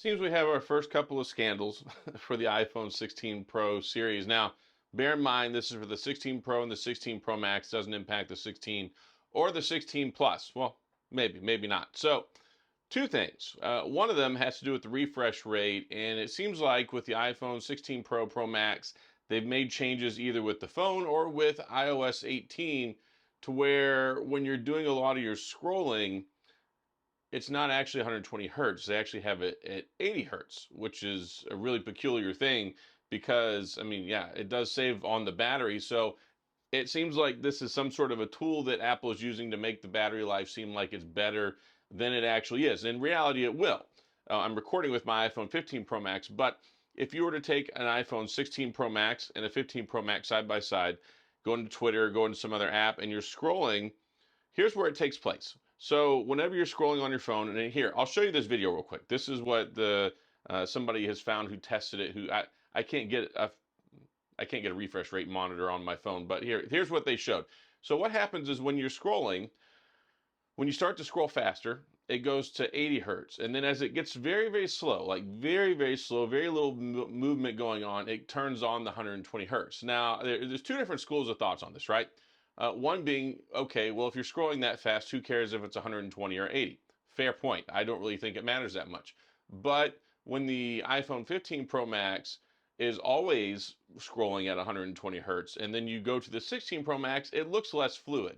Seems we have our first couple of scandals for the iPhone 16 Pro series. Now, bear in mind, this is for the 16 Pro and the 16 Pro Max. Doesn't impact the 16 or the 16 Plus. Well, maybe not. So, two things. One of them has to do with the refresh rate, and it seems like with the iPhone 16 Pro, Pro Max, they've made changes either with the phone or with iOS 18 to where when you're doing a lot of your scrolling, it's not actually 120 hertz. They actually have it at 80 hertz, which is a really peculiar thing because, I mean, yeah, it does save on the battery. So it seems like this is some sort of a tool that Apple is using to make the battery life seem like it's better than it actually is. In reality, it will. I'm recording with my iPhone 15 Pro Max, but if you were to take an iPhone 16 Pro Max and a 15 Pro Max side by side, go into Twitter, go into some other app, and you're scrolling, here's where it takes place. So whenever you're scrolling on your phone, and here, I'll show you this video real quick. This is what the somebody has found who tested it. I can't get a refresh rate monitor on my phone, but here's what they showed. So what happens is when you're scrolling, when you start to scroll faster, it goes to 80 hertz, and then as it gets very slow, like very slow, very little movement going on, it turns on the 120 hertz. Now there's two different schools of thoughts on this, right? One being, okay, well, if you're scrolling that fast, who cares if it's 120 or 80? Fair point. I don't really think it matters that much. But when the iPhone 15 Pro Max is always scrolling at 120 hertz, and then you go to the 16 Pro Max, it looks less fluid.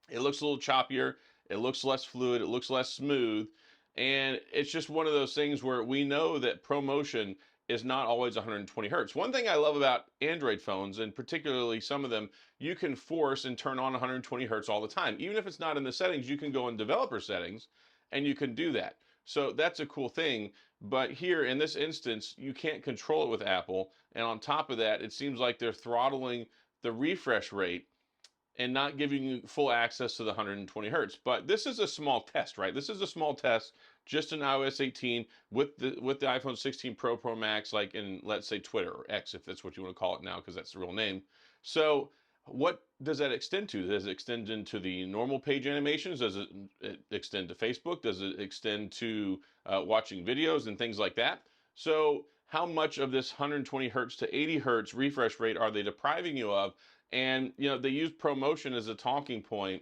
It looks a little choppier. It looks less fluid. It looks less smooth. And it's just one of those things where we know that ProMotion is not always 120 hertz. One thing I love about Android phones, and particularly some of them, you can force and turn on 120 hertz all the time. Even if it's not in the settings, you can go in developer settings and you can do that. So that's a cool thing. But here in this instance, you can't control it with Apple. And on top of that, it seems like they're throttling the refresh rate and not giving you full access to the 120 hertz. But this is a small test, right? This is a small test just in iOS 18 with the iPhone 16 Pro, Pro Max, like in, let's say, Twitter or X, if that's what you want to call it now, because that's the real name. So what does that extend to? Does it extend into the normal page animations? Does it extend to Facebook? Does it extend to watching videos and things like that? So how much of this 120 hertz to 80 hertz refresh rate are they depriving you of? And they use ProMotion as a talking point,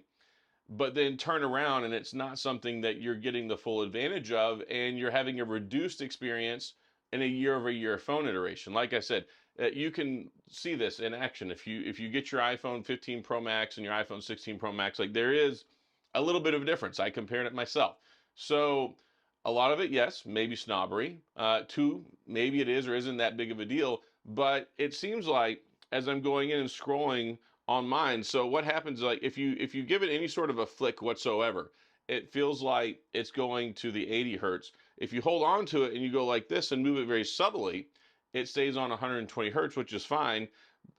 but then turn around and it's not something that you're getting the full advantage of, and you're having a reduced experience in a year-over-year phone iteration. Like I said, you can see this in action if you get your iPhone 15 Pro Max and your iPhone 16 Pro Max. Like, there is a little bit of a difference. I compared it myself. So a lot of it, yes, maybe snobbery. Two, maybe it is or isn't that big of a deal. But it seems like as I'm going in and scrolling on mine, so what happens, like if you give it any sort of a flick whatsoever, it feels like it's going to the 80 hertz. If you hold on to it and you go like this and move it very subtly, it stays on 120 hertz, which is fine.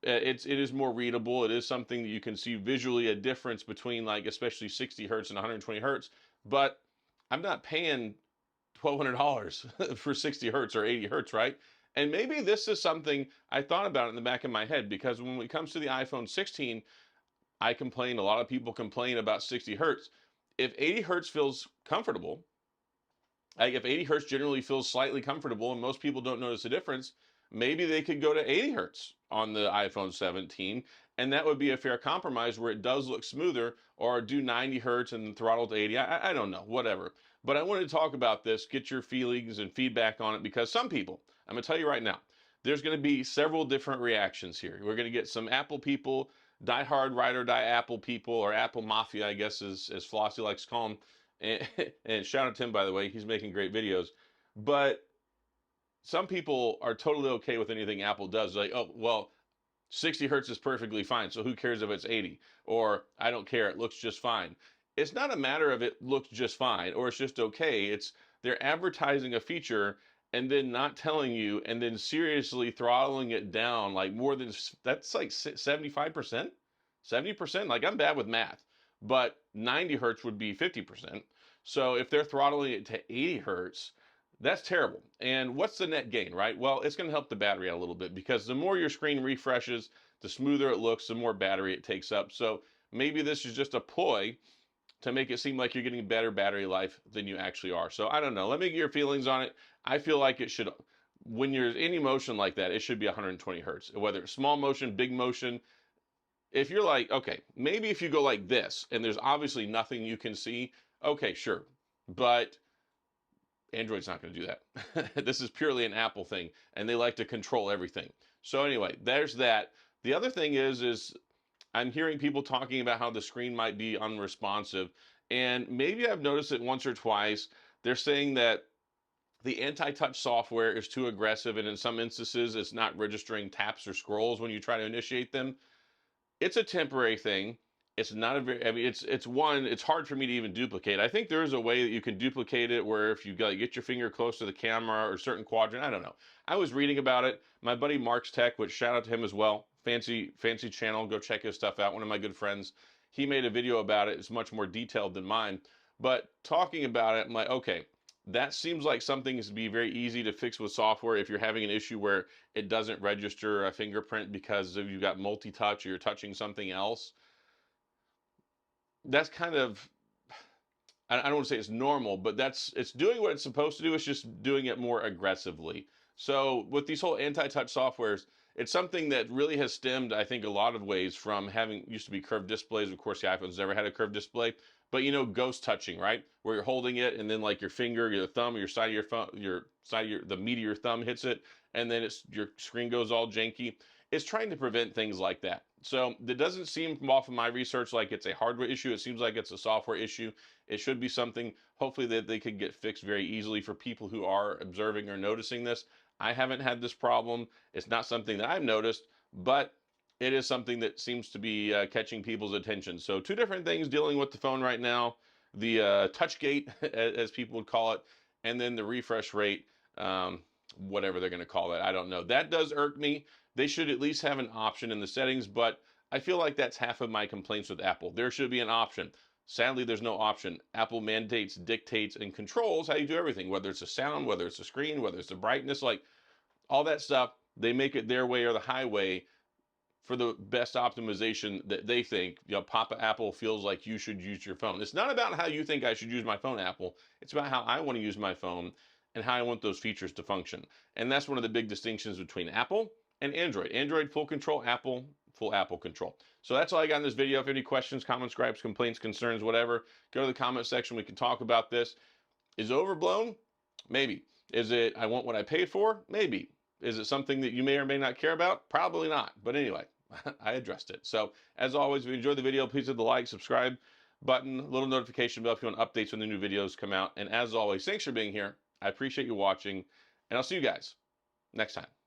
It is more readable. It is something that you can see visually a difference between, like, especially 60 hertz and 120 hertz. But I'm not paying $1,200 for 60 hertz or 80 hertz, right? And maybe this is something I thought about in the back of my head, because when it comes to the iPhone 16, a lot of people complain about 60 hertz. If 80 hertz feels comfortable, like if 80 hertz generally feels slightly comfortable and most people don't notice a difference, maybe they could go to 80 hertz on the iPhone 17, and that would be a fair compromise where it does look smoother, or do 90 hertz and throttle to 80. I don't know, whatever. But I wanted to talk about this, get your feelings and feedback on it, because some people, I'm going to tell you right now, there's going to be several different reactions here. We're going to get some Apple people, die-hard, ride-or-die Apple people, or Apple Mafia, I guess, as Flossie likes to call them. And shout out to him, by the way, he's making great videos. But some people are totally okay with anything Apple does. Like, oh, well, 60 hertz is perfectly fine, so who cares if it's 80? Or, I don't care, it looks just fine. It's not a matter of it looks just fine or it's just okay. It's they're advertising a feature and then not telling you, and then seriously throttling it down, like more than, that's like 75%, 70%. Like, I'm bad with math, but 90 hertz would be 50%. So if they're throttling it to 80 hertz, that's terrible. And what's the net gain, right? Well, it's going to help the battery out a little bit, because the more your screen refreshes, the smoother it looks, the more battery it takes up. So maybe this is just a ploy to make it seem like you're getting better battery life than you actually are. So I don't know. Let me get your feelings on it. I feel like it should, when you're any motion like that, it should be 120 hertz. Whether it's small motion, big motion. If you're like, okay, maybe if you go like this and there's obviously nothing you can see, okay, sure. But Android's not going to do that. This is purely an Apple thing, and they like to control everything. So anyway, there's that. The other thing is I'm hearing people talking about how the screen might be unresponsive, and maybe I've noticed it once or twice. They're saying that the anti-touch software is too aggressive, and in some instances, it's not registering taps or scrolls when you try to initiate them. It's a temporary thing. It's not a very, I mean, it's hard for me to even duplicate. I think there is a way that you can duplicate it where if you get your finger close to the camera or certain quadrant, I don't know. I was reading about it. My buddy Mark's Tech, which shout out to him as well. Fancy channel. Go check his stuff out. One of my good friends. He made a video about it. It's much more detailed than mine. But talking about it, I'm like, okay, that seems like something is to be very easy to fix with software if you're having an issue where it doesn't register a fingerprint because if you've got multi-touch or you're touching something else. That's kind of, I don't want to say it's normal, but it's doing what it's supposed to do. It's just doing it more aggressively. So with these whole anti-touch softwares, it's something that really has stemmed, I think, a lot of ways from having used to be curved displays. Of course, the iPhone's never had a curved display, but you know, ghost touching, right? Where you're holding it and then like your finger, your thumb, or your side of your phone, the meat of your thumb hits it, and then your screen goes all janky. It's trying to prevent things like that. So it doesn't seem off of my research like it's a hardware issue. It seems like it's a software issue. It should be something, hopefully, that they could get fixed very easily for people who are observing or noticing this. I haven't had this problem. It's not something that I've noticed, but it is something that seems to be catching people's attention. So two different things dealing with the phone right now. The touch gate, as people would call it, and then the refresh rate, whatever they're going to call it. I don't know. That does irk me. They should at least have an option in the settings, but I feel like that's half of my complaints with Apple. There should be an option. Sadly, there's no option. Apple mandates, dictates, and controls how you do everything, whether it's a sound, whether it's a screen, whether it's the brightness, like all that stuff. They make it their way or the highway for the best optimization that they think. You know, Papa Apple feels like you should use your phone. It's not about how you think I should use my phone, Apple. It's about how I want to use my phone and how I want those features to function. And that's one of the big distinctions between Apple and Android. Android, full control. Apple, full Apple control. So that's all I got in this video. If you have any questions, comments, gripes, complaints, concerns, whatever, go to the comment section. We can talk about this. Is it overblown? Maybe. Is it I want what I paid for? Maybe. Is it something that you may or may not care about? Probably not. But anyway, I addressed it. So as always, if you enjoyed the video, please hit the like, subscribe button, little notification bell if you want updates when the new videos come out. And as always, thanks for being here. I appreciate you watching, and I'll see you guys next time.